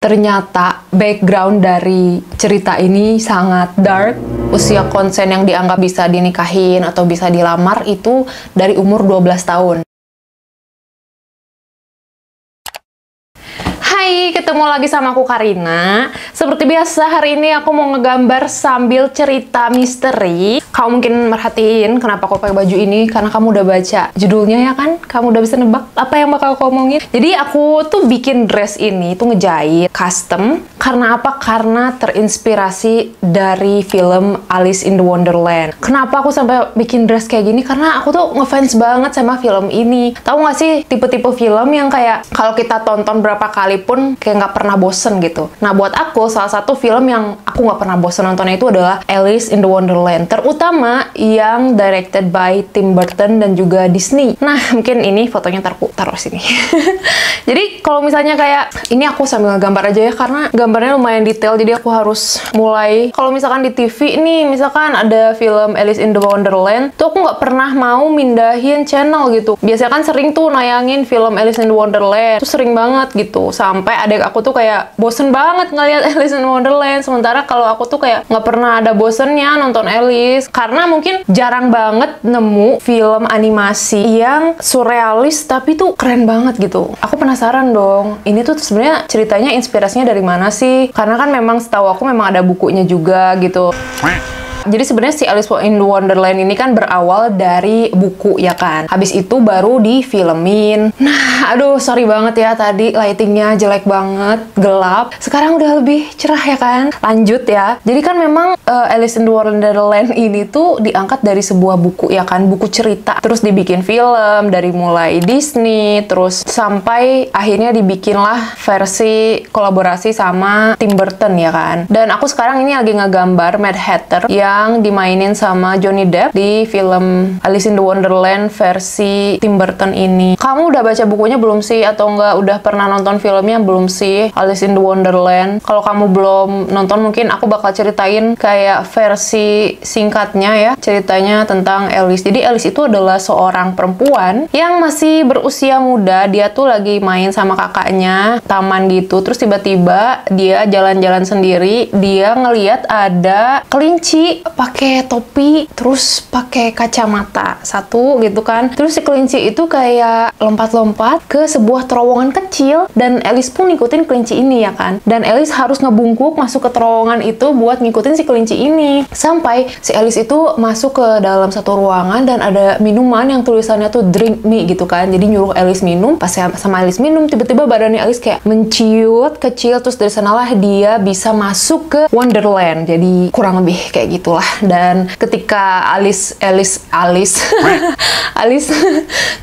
Ternyata background dari cerita ini sangat dark. Usia konsen yang dianggap bisa dinikahin atau bisa dilamar itu dari umur 12 tahun. Hai, ketemu lagi sama aku Karina. Seperti biasa, hari ini aku mau ngegambar sambil cerita misteri. Kamu mungkin merhatiin kenapa aku pakai baju ini, karena kamu udah baca judulnya ya kan? Kamu udah bisa nebak apa yang bakal aku omongin. Jadi aku tuh bikin dress ini tuh ngejahit custom. Karena apa? Karena terinspirasi dari film Alice in the Wonderland. Kenapa aku sampai bikin dress kayak gini? Karena aku tuh ngefans banget sama film ini. Tahu nggak sih tipe-tipe film yang kayak kalau kita tonton berapa kali pun kayak nggak pernah bosen gitu. Nah, buat aku salah satu film yang aku nggak pernah bosen nontonnya itu adalah Alice in the Wonderland, terutama yang directed by Tim Burton dan juga Disney. Nah, mungkin ini fotonya taruh sini. Jadi kalau misalnya kayak ini aku sambil gambar aja ya, karena gambarnya lumayan detail, jadi aku harus mulai. Kalau misalkan di TV nih, misalkan ada film Alice in the Wonderland, tuh aku nggak pernah mau mindahin channel gitu. Biasanya kan sering tuh nayangin film Alice in the Wonderland, tuh sering banget gitu. Sampai adik aku tuh kayak bosen banget ngeliat Alice in Wonderland. Sementara kalau aku tuh kayak nggak pernah ada bosennya nonton Alice. Karena mungkin jarang banget nemu film animasi yang surrealis tapi tuh keren banget gitu. Aku penasaran dong, ini tuh sebenarnya ceritanya inspirasinya dari mana sih? Karena kan memang setahu aku memang ada bukunya juga gitu. Jadi sebenarnya si Alice in Wonderland ini kan berawal dari buku ya kan. Habis itu baru difilmin. Nah, aduh sorry banget ya tadi lightingnya jelek banget, gelap. Sekarang udah lebih cerah ya kan. Lanjut ya. Jadi kan memang Alice in Wonderland ini tuh diangkat dari sebuah buku ya kan, buku cerita. Terus dibikin film dari mulai Disney, terus sampai akhirnya dibikinlah versi kolaborasi sama Tim Burton ya kan. Dan aku sekarang ini lagi ngegambar Mad Hatter yang dimainin sama Johnny Depp di film Alice in the Wonderland versi Tim Burton ini. Kamu udah baca bukunya belum sih? Atau enggak udah pernah nonton filmnya belum sih? Alice in the Wonderland. Kalau kamu belum nonton, mungkin aku bakal ceritain kayak versi singkatnya ya. Ceritanya tentang Alice. Jadi Alice itu adalah seorang perempuan yang masih berusia muda. Dia tuh lagi main sama kakaknya, taman gitu. Terus tiba-tiba dia jalan-jalan sendiri. Dia ngeliat ada kelinci pakai topi, terus pakai kacamata satu gitu kan. Terus si kelinci itu kayak lompat-lompat ke sebuah terowongan kecil, dan Alice pun ngikutin kelinci ini ya kan. Dan Alice harus ngebungkuk masuk ke terowongan itu buat ngikutin si kelinci ini. Sampai si Alice itu masuk ke dalam satu ruangan dan ada minuman yang tulisannya tuh drink me gitu kan. Jadi nyuruh Alice minum. Pas sama Alice minum, tiba-tiba badannya Alice kayak menciut kecil, terus dari sanalah dia bisa masuk ke Wonderland. Jadi kurang lebih kayak gitu lah. Dan ketika Alice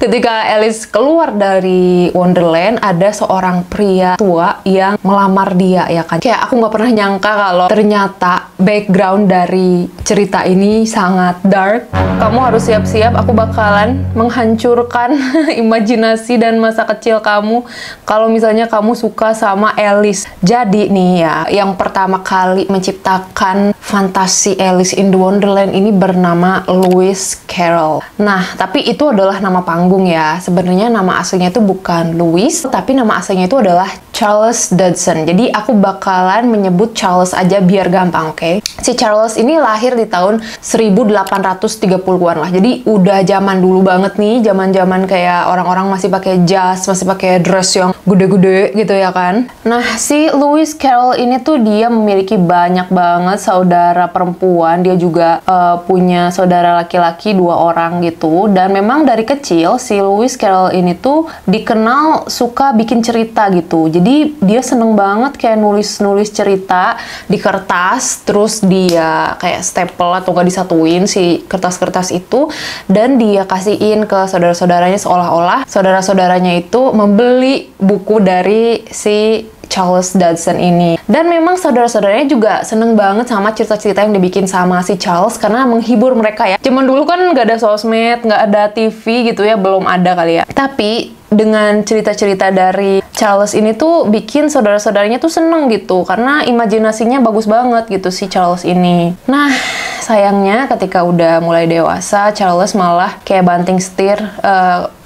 ketika Alice keluar dari Wonderland, ada seorang pria tua yang melamar dia ya kan. Kayak aku nggak pernah nyangka kalau ternyata background dari cerita ini sangat dark. Kamu harus siap-siap, aku bakalan menghancurkan imajinasi dan masa kecil kamu kalau misalnya kamu suka sama Alice. Jadi nih ya, yang pertama kali menciptakan fantasi Alice in the Wonderland ini bernama Lewis Carroll. Nah, tapi itu adalah nama panggung ya. Sebenarnya nama aslinya itu bukan Lewis, tapi nama aslinya itu adalah Charles Dodson. Jadi aku bakalan menyebut Charles aja biar gampang, oke? Si Charles ini lahir di tahun 1830-an lah. Jadi udah zaman dulu banget nih, zaman-zaman kayak orang-orang masih pakai jas, masih pakai dress yang gede-gede gitu ya kan. Nah, si Lewis Carroll ini tuh dia memiliki banyak banget saudara perempuan. Dia juga punya saudara laki-laki 2 orang gitu. Dan memang dari kecil si Lewis Carroll ini tuh dikenal suka bikin cerita gitu. Jadi dia seneng banget kayak nulis-nulis cerita di kertas, terus dia kayak staple atau gak disatuin si kertas-kertas itu, dan dia kasihin ke saudara-saudaranya seolah-olah saudara-saudaranya itu membeli buku dari si Charles Dodson ini. Dan memang saudara-saudaranya juga seneng banget sama cerita-cerita yang dibikin sama si Charles karena menghibur mereka ya. Zaman dulu kan nggak ada sosmed, nggak ada TV gitu ya, belum ada kali ya. Tapi dengan cerita-cerita dari Charles ini tuh bikin saudara-saudaranya tuh seneng gitu, karena imajinasinya bagus banget gitu si Charles ini. Nah, sayangnya ketika udah mulai dewasa, Charles malah kayak banting setir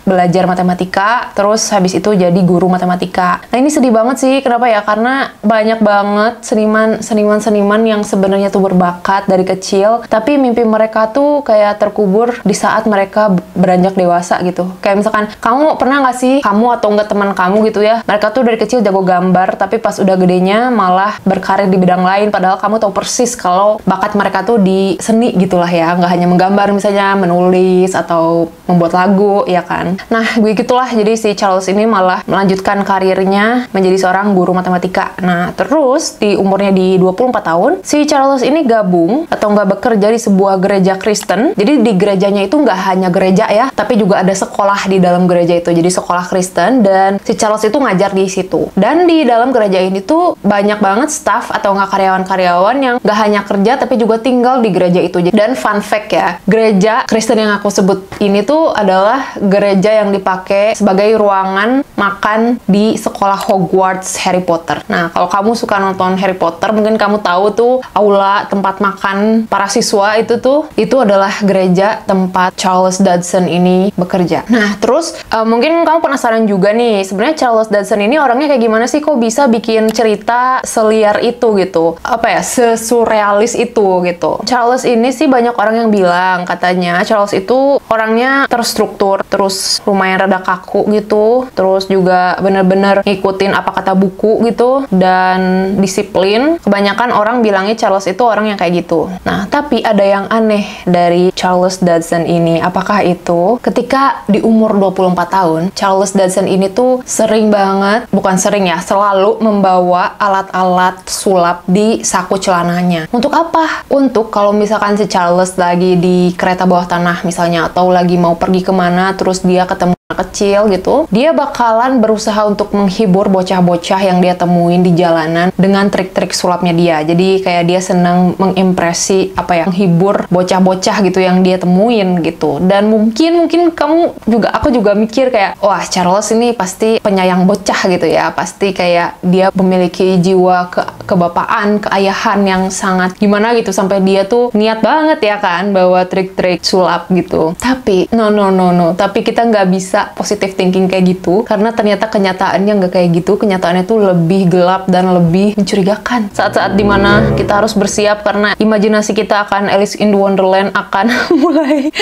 belajar matematika, terus habis itu jadi guru matematika. Nah ini sedih banget sih, kenapa ya? Karena banyak banget seniman yang sebenarnya tuh berbakat dari kecil, tapi mimpi mereka tuh kayak terkubur di saat mereka beranjak dewasa gitu. Kayak misalkan, kamu pernah nggak sih, kamu atau enggak teman kamu gitu ya, mereka tuh dari kecil jago gambar, tapi pas udah gedenya malah berkarir di bidang lain, padahal kamu tahu persis kalau bakat mereka tuh di seni gitulah ya, nggak hanya menggambar, misalnya menulis atau membuat lagu, ya kan. Nah, begitulah, jadi si Charles ini malah melanjutkan karirnya menjadi seorang guru matematika. Nah, terus di umurnya di 24 tahun, si Charles ini gabung atau nggak bekerja di sebuah gereja Kristen. Jadi di gerejanya itu nggak hanya gereja ya, tapi juga ada sekolah di dalam gereja itu. Jadi sekolah Kristen, dan si Charles itu ngajar di situ. Dan di dalam gereja ini tuh banyak banget staff atau nggak karyawan-karyawan yang nggak hanya kerja tapi juga tinggal di gereja itu. Dan fun fact ya, gereja Kristen yang aku sebut ini tuh adalah gereja yang dipakai sebagai ruangan makan di sekolah Hogwarts Harry Potter. Nah, kalau kamu suka nonton Harry Potter, mungkin kamu tahu tuh aula tempat makan para siswa itu adalah gereja tempat Charles Dodgson ini bekerja. Nah, terus mungkin kamu penasaran juga nih, sebenarnya Charles Dodgson ini orangnya kayak gimana sih, kok bisa bikin cerita seliar itu gitu? Apa ya, sesurrealis itu gitu. Charles ini sih banyak orang yang bilang, katanya Charles itu orangnya terstruktur, terus lumayan rada kaku gitu, terus juga bener-bener ngikutin apa kata buku gitu, dan disiplin. Kebanyakan orang bilangnya Charles itu orang yang kayak gitu. Nah, tapi ada yang aneh dari Charles Dodgson ini. Apakah itu? Ketika di umur 24 tahun, Charles Dodgson ini tuh sering banget, bukan sering ya, selalu membawa alat-alat sulap di saku celananya. Untuk apa? Untuk kalau misalkan si Charles lagi di kereta bawah tanah misalnya, atau lagi mau pergi kemana, terus dia ketemu kecil gitu, dia bakalan berusaha untuk menghibur bocah-bocah yang dia temuin di jalanan dengan trik-trik sulapnya dia. Jadi kayak dia senang mengimpresi, menghibur bocah-bocah gitu yang dia temuin gitu. Dan mungkin aku juga mikir kayak, wah, Charles ini pasti penyayang bocah gitu ya, pasti kayak dia memiliki jiwa kebapaan, keayahan yang sangat gimana gitu, sampai dia tuh niat banget ya kan bawa trik-trik sulap gitu. Tapi no, tapi kita nggak bisa positive thinking kayak gitu, karena ternyata kenyataannya nggak kayak gitu. Kenyataannya tuh lebih gelap dan lebih mencurigakan. Saat-saat dimana kita harus bersiap karena imajinasi kita akan Alice in Wonderland akan mulai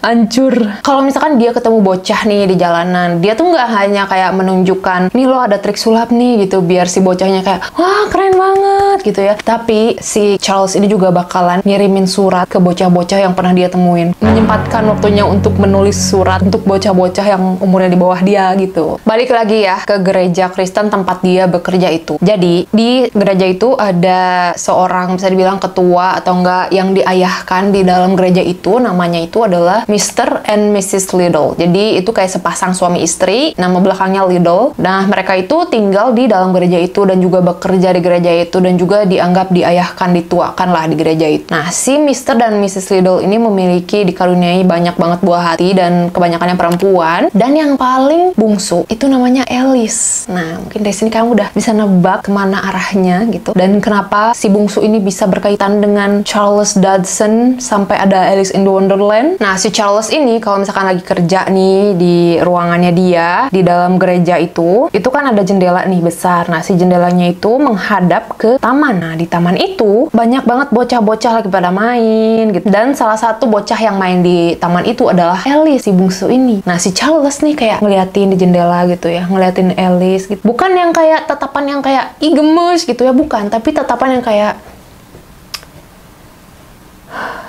hancur. Kalau misalkan dia ketemu bocah nih di jalanan, dia tuh nggak hanya kayak menunjukkan, nih lo ada trik sulap nih gitu, biar si bocahnya kayak, wah keren banget gitu ya. Tapi si Charles ini juga bakalan ngirimin surat ke bocah-bocah yang pernah dia temuin, menyempatkan waktunya untuk menulis surat untuk bocah-bocah yang umurnya di bawah dia gitu. Balik lagi ya ke gereja Kristen tempat dia bekerja itu. Jadi di gereja itu ada seorang, bisa dibilang ketua atau enggak, yang diayahkan di dalam gereja itu. Namanya itu adalah Mr. and Mrs. Liddell. Jadi itu kayak sepasang suami istri, nama belakangnya Liddell. Nah, mereka itu tinggal di dalam gereja itu dan juga bekerja di gereja itu, dan juga dianggap diayahkan, dituakan lah di gereja itu. Nah, si Mr. dan Mrs. Liddell ini memiliki, dikaruniai banyak banget buah hati, dan kebanyakannya perempuan. Dan yang paling bungsu itu namanya Alice. Nah, mungkin dari sini kamu udah bisa nebak kemana arahnya gitu, dan kenapa si bungsu ini bisa berkaitan dengan Charles Dodgson sampai ada Alice in Wonderland. Nah, si Charles ini kalau misalkan lagi kerja nih di ruangannya dia di dalam gereja itu kan ada jendela nih besar. Nah, si jendelanya itu menghadap ke taman. Nah, di taman itu banyak banget bocah-bocah lagi pada main gitu, dan salah satu bocah yang main di taman itu adalah Alice, si bungsu ini. Nah, si Charles nih kayak ngeliatin di jendela gitu ya, ngeliatin Alice gitu. Bukan yang kayak tatapan yang kayak ih gemes gitu ya, bukan, tapi tatapan yang kayak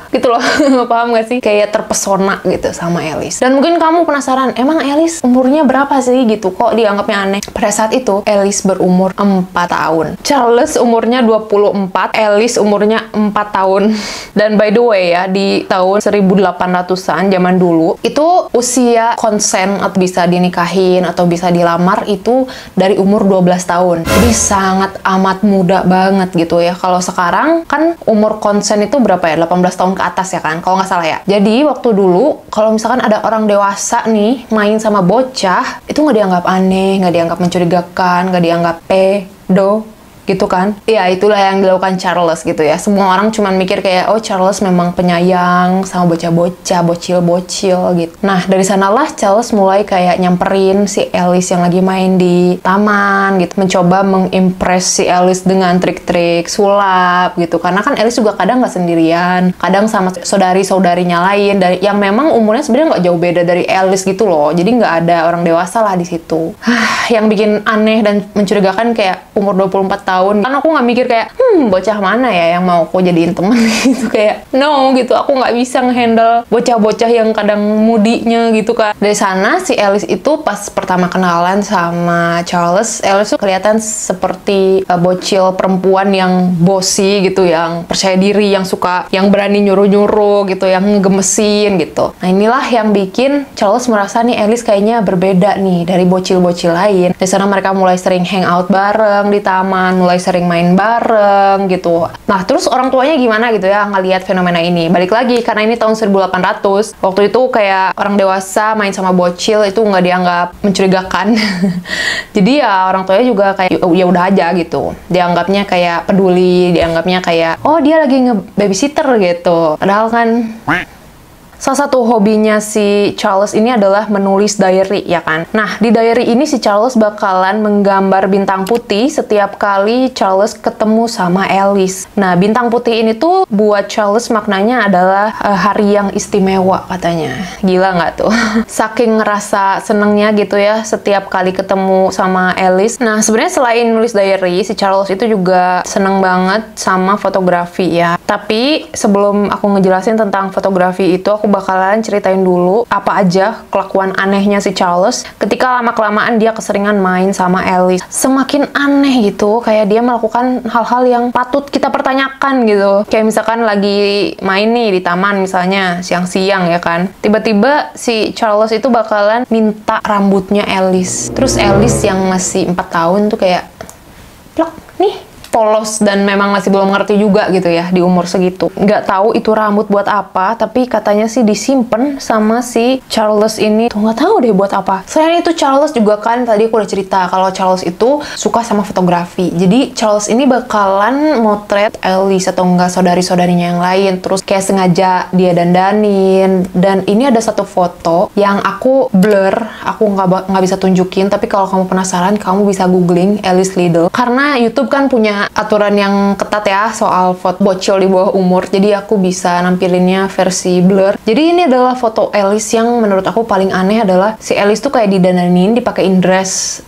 gitu loh. Paham gak sih? Kayak terpesona gitu sama Alice. Dan mungkin kamu penasaran, emang Alice umurnya berapa sih gitu? Kok dianggapnya aneh? Pada saat itu, Alice berumur 4 tahun. Charles umurnya 24, Alice umurnya 4 tahun. Dan by the way ya, di tahun 1800-an zaman dulu, itu usia konsen atau bisa dinikahin atau bisa dilamar itu dari umur 12 tahun. Jadi sangat amat muda banget gitu ya. Kalau sekarang kan umur konsen itu berapa ya? 18 tahun ke atas ya kan, kalau nggak salah ya. Jadi waktu dulu kalau misalkan ada orang dewasa nih main sama bocah, itu nggak dianggap aneh, nggak dianggap mencurigakan, nggak dianggap pedo gitu kan. Ya itulah yang dilakukan Charles gitu ya. Semua orang cuman mikir kayak, oh Charles memang penyayang sama bocah-bocah, bocil-bocil gitu. Nah dari sanalah Charles mulai kayak nyamperin si Alice yang lagi main di taman gitu, mencoba mengimpress si Alice dengan trik-trik sulap gitu. Karena kan Alice juga kadang nggak sendirian, kadang sama saudari-saudarinya lain dari yang memang umurnya sebenarnya nggak jauh beda dari Alice gitu loh. Jadi nggak ada orang dewasa lah di situ. Yang bikin aneh dan mencurigakan kayak umur 24 tahun. Kan aku nggak mikir kayak, bocah mana ya yang mau aku jadiin temen gitu. Kayak, no gitu. Aku nggak bisa ngehandle bocah-bocah yang kadang mudinya gitu kan. Dari sana si Alice itu pas pertama kenalan sama Charles, Alice tuh kelihatan seperti bocil perempuan yang bossy gitu, yang percaya diri, yang suka, yang berani nyuruh-nyuruh gitu, yang ngegemesin gitu. Nah inilah yang bikin Charles merasa nih Alice kayaknya berbeda nih dari bocil-bocil lain. Di sana mereka mulai sering hangout bareng di taman, mulai sering main bareng gitu. Nah terus orang tuanya gimana gitu ya ngelihat fenomena ini. Balik lagi karena ini tahun 1800, waktu itu kayak orang dewasa main sama bocil itu nggak dianggap mencurigakan. Jadi ya orang tuanya juga kayak ya udah aja gitu. Dianggapnya kayak peduli, dianggapnya kayak oh dia lagi nge-babysitter gitu. Padahal kan salah satu hobinya si Charles ini adalah menulis diary, ya kan? Nah, di diary ini si Charles bakalan menggambar bintang putih setiap kali Charles ketemu sama Alice. Nah, bintang putih ini tuh buat Charles maknanya adalah hari yang istimewa katanya. Gila nggak tuh? Saking ngerasa senengnya gitu ya setiap kali ketemu sama Alice. Nah, sebenarnya selain nulis diary, si Charles itu juga seneng banget sama fotografi ya. Tapi sebelum aku ngejelasin tentang fotografi itu, aku bakalan ceritain dulu apa aja kelakuan anehnya si Charles ketika lama-kelamaan dia keseringan main sama Alice. Semakin aneh gitu, kayak dia melakukan hal-hal yang patut kita pertanyakan gitu. Kayak misalkan lagi main nih di taman misalnya, siang-siang ya kan. Tiba-tiba si Charles itu bakalan minta rambutnya Alice. Terus Alice yang masih 4 tahun tuh kayak, plak, nih polos dan memang masih belum ngerti juga gitu ya di umur segitu. Nggak tahu itu rambut buat apa, tapi katanya sih disimpan sama si Charles ini. Tuh nggak tahu deh buat apa. Selain itu Charles juga kan tadi aku udah cerita kalau Charles itu suka sama fotografi. Jadi Charles ini bakalan motret Alice atau enggak saudari-saudarinya yang lain. Terus kayak sengaja dia dandanin. Dan ini ada satu foto yang aku blur, aku nggak bisa tunjukin. Tapi kalau kamu penasaran, kamu bisa googling Alice Liddell. Karena YouTube kan punya aturan yang ketat ya soal foto bocil di bawah umur, jadi aku bisa nampilinnya versi blur. Jadi ini adalah foto Alice yang menurut aku paling aneh adalah si Alice tuh kayak didandanin, dipakein dress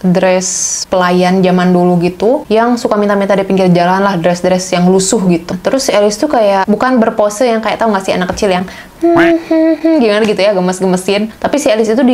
pelayan zaman dulu gitu, yang suka minta-minta di pinggir jalan lah, dress yang lusuh gitu. Terus si Alice tuh kayak bukan berpose yang kayak tau gak sih anak kecil yang gimana gitu ya, gemes-gemesin. Tapi si Alice itu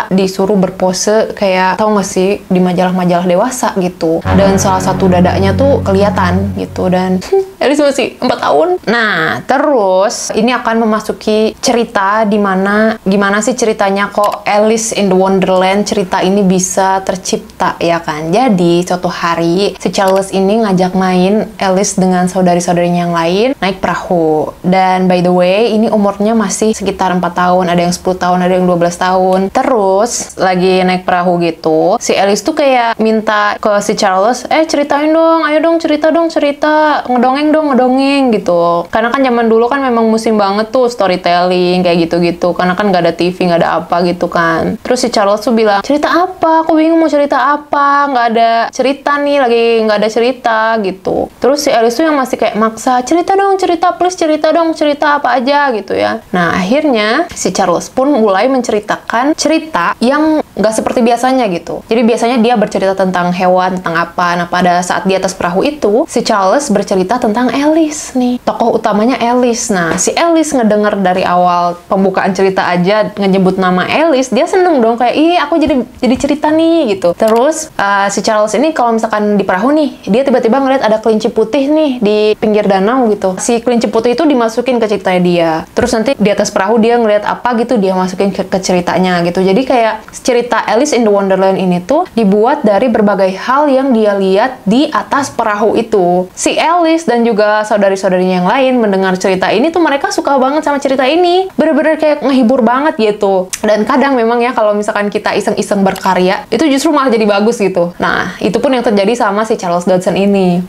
disuruh berpose kayak tau gak sih di majalah-majalah dewasa gitu. Dan salah satu dadanya tuh kelihatan gitu. Dan Alice masih 4 tahun. Nah, terus ini akan memasuki cerita gimana sih ceritanya kok Alice in the Wonderland cerita ini bisa tercipta ya kan. Jadi suatu hari si Charles ini ngajak main Alice dengan saudari-saudarinya yang lain naik perahu. Dan by the way, ini umurnya masih sekitar 4 tahun, ada yang 10 tahun, ada yang 12 tahun. Terus lagi naik perahu gitu, si Alice tuh kayak minta ke si Charles, ceritain dong, ayo dong cerita, ngedongeng gitu. Karena kan zaman dulu kan memang musim banget tuh storytelling kayak gitu-gitu. Karena kan nggak ada TV, nggak ada apa gitu kan. Terus si Charles tuh bilang, cerita apa? Aku bingung mau cerita apa, nggak ada cerita nih, lagi nggak ada cerita gitu. Terus si Alice tuh yang masih kayak maksa, cerita dong, cerita please, cerita dong, cerita apa aja gitu ya. Nah akhirnya si Charles pun mulai menceritakan cerita yang nggak seperti biasanya gitu. Jadi biasanya dia bercerita tentang hewan, tentang apa. Nah pada saat di atas perahu itu, si Charles bercerita tentang Alice nih. Tokoh utamanya Alice. Nah si Alice ngedenger dari awal pembukaan cerita aja nyebut nama Alice, dia seneng dong kayak, ih aku jadi cerita nih gitu. Terus si Charles ini kalau misalkan di perahu nih, dia tiba-tiba ngeliat ada kelinci putih nih di pinggir danau gitu. Si kelinci putih itu dimasukin ke ceritanya dia. Terus nanti di atas perahu dia ngeliat apa gitu, dia masukin ke ceritanya gitu. Jadi kayak cerita Alice in the Wonderland ini tuh dibuat dari berbagai hal yang dia lihat di atas perahu itu. Si Alice dan juga saudari-saudarinya yang lain mendengar cerita ini tuh mereka suka banget sama cerita ini. Bener-bener kayak ngehibur banget gitu. Dan kadang memang ya kalau misalkan kita iseng-iseng berkarya, itu justru malah jadi bagus gitu. Nah, itu pun yang terjadi sama si Charles Dodson ini.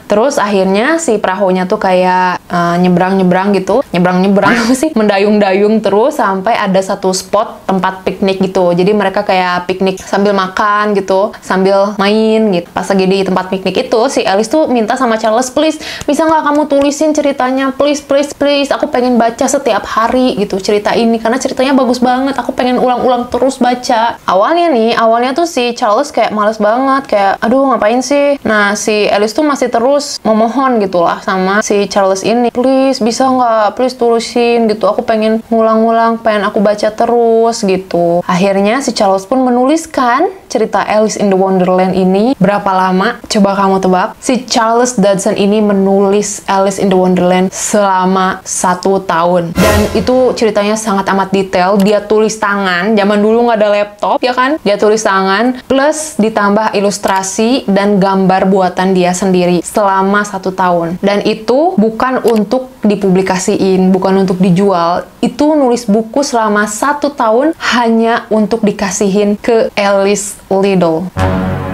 Terus akhirnya si perahunya tuh kayak nyebrang-nyebrang gitu. Nyebrang-nyebrang sih, mendayung-dayung terus sampai ada satu spot tempat piknik gitu. Jadi mereka kayak piknik sambil makan gitu, sambil main gitu. Pas lagi di tempat piknik itu, si Alice tuh minta sama Charles, please, bisa nggak kamu tulisin ceritanya? Please, please, please. Aku pengen baca setiap hari gitu cerita ini. Karena ceritanya bagus banget. Aku pengen ulang-ulang terus baca. Awalnya tuh si Charles kayak males banget. Kayak, aduh ngapain sih? Nah, si Alice tuh masih terus memohon gitu lah sama si Charles ini. Please, bisa nggak? Please tulisin gitu. Aku pengen ngulang-ngulang, pengen aku baca terus gitu. Akhirnya si Charles pun menuliskan cerita Alice in the Wonderland ini. Berapa lama? Coba kamu tebak. Si Charles Dodson ini menulis Alice in the Wonderland selama 1 tahun. Dan itu ceritanya sangat amat detail. Dia tulis tangan. Zaman dulu nggak ada laptop, ya kan? Dia tulis tangan. Plus ditambah ilustrasi dan gambar buatan dia sendiri selama 1 tahun. Dan itu bukan untuk dipublikasiin, bukan untuk dijual. Itu nulis buku selama 1 tahun hanya untuk dikasihin ke Alice Liddell.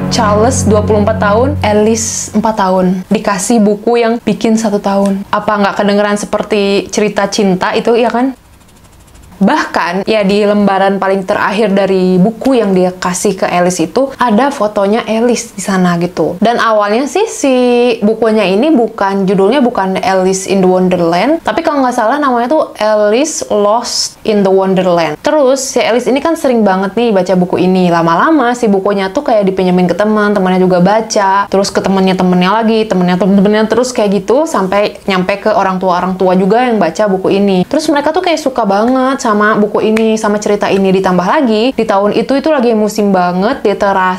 Charles 24 tahun, Alice 4 tahun. Dikasih buku yang bikin 1 tahun. Apa nggak kedengeran seperti cerita cinta itu, ya kan? Bahkan, ya di lembaran paling terakhir dari buku yang dia kasih ke Alice itu, ada fotonya Alice di sana gitu. Dan awalnya sih si bukunya ini judulnya bukan Alice in the Wonderland, tapi kalau nggak salah namanya tuh Alice Lost in the Wonderland. Terus, si Alice ini kan sering banget nih baca buku ini. Lama-lama si bukunya tuh kayak dipinjemin ke temannya juga baca, terus ke temennya lagi, temennya terus kayak gitu, sampai nyampe ke orang tua juga yang baca buku ini. Terus mereka tuh kayak suka banget sama buku ini, sama cerita ini. Ditambah lagi, di tahun itu lagi musim banget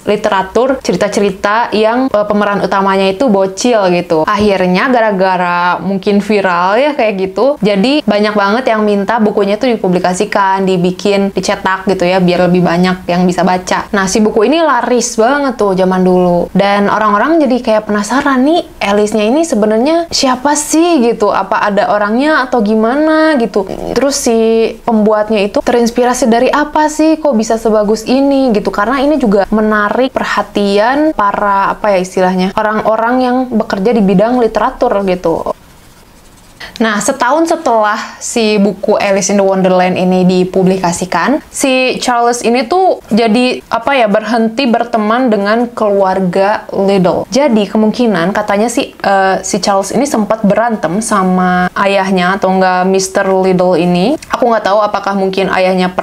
literatur cerita-cerita yang pemeran utamanya itu bocil gitu. Akhirnya gara-gara mungkin viral ya kayak gitu, jadi banyak banget yang minta bukunya itu dipublikasikan, dicetak gitu ya, biar lebih banyak yang bisa baca. Nah, si buku ini laris banget tuh zaman dulu. Dan orang-orang jadi kayak penasaran nih, Alice-nya ini sebenarnya siapa sih gitu? Apa ada orangnya atau gimana gitu? Terus si pembuatnya itu terinspirasi dari apa sih kok bisa sebagus ini gitu, karena ini juga menarik perhatian para orang-orang yang bekerja di bidang literatur gitu. Nah, setahun setelah si buku Alice in the Wonderland ini dipublikasikan, si Charles ini tuh jadi berhenti berteman dengan keluarga Liddell. Jadi kemungkinan katanya si Charles ini sempat berantem sama ayahnya atau enggak Mr. Liddell ini. Aku nggak tahu apakah mungkin ayahnya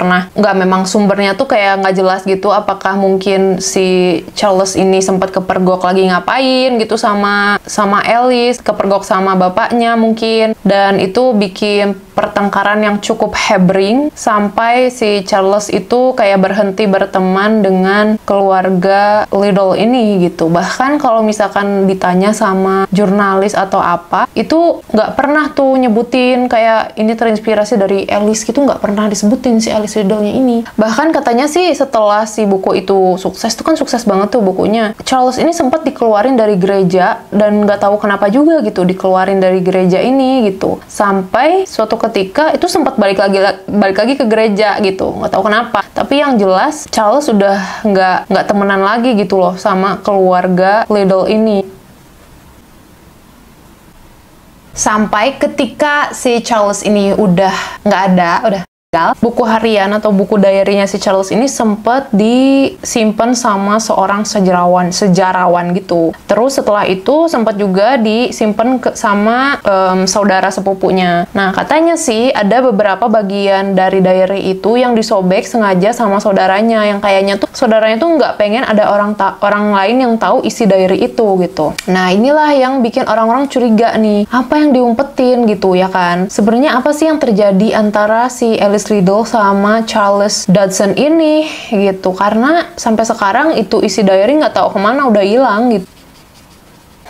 memang sumbernya tuh kayak nggak jelas gitu. Apakah mungkin si Charles ini sempat kepergok lagi ngapain gitu sama Alice, kepergok sama bapaknya mungkin. Dan itu bikin pertengkaran yang cukup hebring sampai si Charles itu kayak berhenti berteman dengan keluarga Liddell ini gitu. Bahkan kalau misalkan ditanya sama jurnalis atau apa, itu nggak pernah tuh nyebutin kayak ini terinspirasi dari Alice gitu, nggak pernah disebutin si Alice Liddell-nya ini. Bahkan katanya sih setelah si buku itu sukses, tuh kan sukses banget tuh bukunya, Charles ini sempat dikeluarin dari gereja dan nggak tahu kenapa juga gitu dikeluarin dari gereja ini gitu. Sampai suatu ketika itu sempat balik lagi ke gereja gitu, nggak tahu kenapa. Tapi yang jelas Charles sudah nggak temenan lagi gitu loh sama keluarga Liddell ini. Sampai ketika si Charles ini udah nggak ada, udah buku harian atau buku diary-nya si Charles ini sempat disimpan sama seorang sejarawan gitu. Terus setelah itu sempat juga disimpan sama saudara sepupunya. Nah, katanya sih ada beberapa bagian dari diary itu yang disobek sengaja sama saudaranya, yang kayaknya tuh saudaranya tuh nggak pengen ada orang lain yang tahu isi diary itu gitu. Nah, inilah yang bikin orang-orang curiga nih, apa yang diumpetin gitu ya kan? Sebenarnya apa sih yang terjadi antara si Alice Liddell sama Charles Dodson ini gitu, karena sampai sekarang itu isi diary nggak tahu kemana, udah hilang gitu.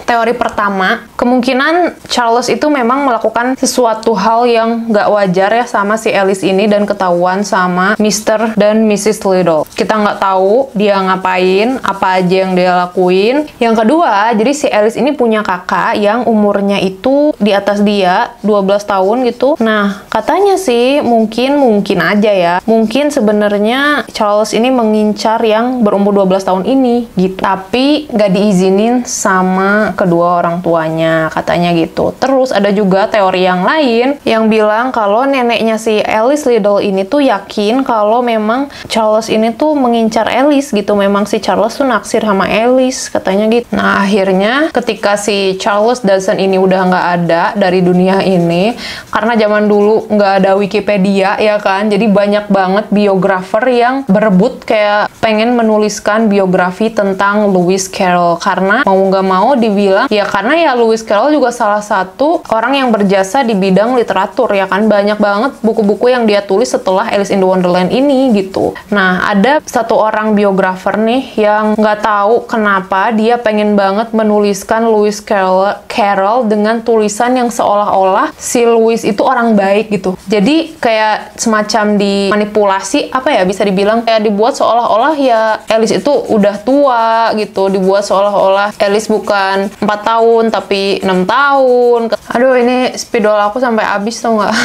Teori pertama, kemungkinan Charles itu memang melakukan sesuatu hal yang nggak wajar ya sama si Alice ini dan ketahuan sama Mr. dan Mrs. Liddell. Kita nggak tahu dia ngapain, apa aja yang dia lakuin. Yang kedua, jadi si Alice ini punya kakak yang umurnya itu di atas dia, 12 tahun gitu. Nah, katanya sih mungkin aja ya. Mungkin sebenarnya Charles ini mengincar yang berumur 12 tahun ini gitu. Tapi nggak diizinin sama kedua orang tuanya, katanya gitu. Terus ada juga teori yang lain yang bilang kalau neneknya si Alice Liddell ini tuh yakin kalau memang Charles ini tuh mengincar Alice gitu. Memang si Charles tuh naksir sama Alice, katanya gitu. Nah, akhirnya ketika si Charles Dawson ini udah nggak ada dari dunia ini, karena zaman dulu nggak ada Wikipedia ya kan, jadi banyak banget biografer yang berebut kayak pengen menuliskan biografi tentang Lewis Carroll. Karena mau nggak mau dibilang ya karena ya Lewis Carroll juga salah satu orang yang berjasa di bidang literatur ya kan, banyak banget buku-buku yang dia tulis setelah Alice in the Wonderland ini gitu. Nah, ada satu orang biografer nih yang nggak tahu kenapa dia pengen banget menuliskan Lewis Carroll dengan tulisan yang seolah-olah si Lewis itu orang baik gitu. Jadi kayak semacam dimanipulasi, apa ya, bisa dibilang kayak dibuat seolah-olah ya Alice itu udah tua gitu, dibuat seolah-olah Alice bukan 4 tahun tapi 6 tahun. Aduh, ini spidol aku sampai habis tau nggak?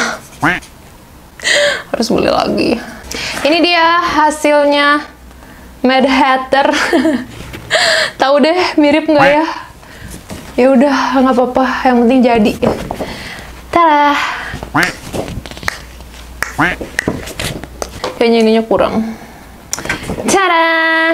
Harus beli lagi. Ini dia hasilnya Mad Hatter. Tahu deh mirip nggak ya? Ya udah, nggak apa-apa, yang penting jadi. Tada. Kayaknya ininya kurang. Tada!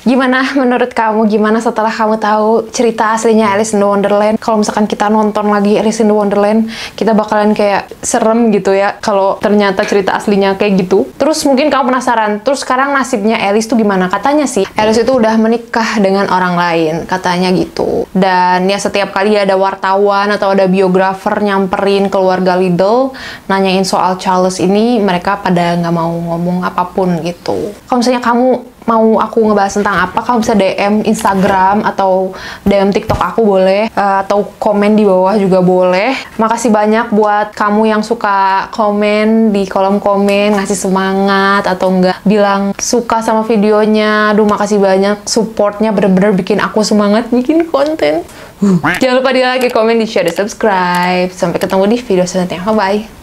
Gimana menurut kamu? Gimana setelah kamu tahu cerita aslinya Alice in the Wonderland? Kalau misalkan kita nonton lagi Alice in the Wonderland, kita bakalan kayak serem gitu ya kalau ternyata cerita aslinya kayak gitu. Terus mungkin kamu penasaran, terus sekarang nasibnya Alice tuh gimana? Katanya sih, Alice itu udah menikah dengan orang lain, katanya gitu. Dan ya setiap kali ada wartawan atau ada biografer nyamperin keluarga Liddell, nanyain soal Charles ini, mereka pada nggak mau ngomong apapun gitu. Kalau misalnya kamu mau aku ngebahas tentang apa, kamu bisa DM Instagram atau DM TikTok aku boleh, atau komen di bawah juga boleh. Makasih banyak buat kamu yang suka komen di kolom komen, ngasih semangat atau enggak bilang suka sama videonya. Aduh, makasih banyak, supportnya bener-bener bikin aku semangat bikin konten. Jangan lupa di like, komen, di share, dan subscribe. Sampai ketemu di video selanjutnya. Bye-bye.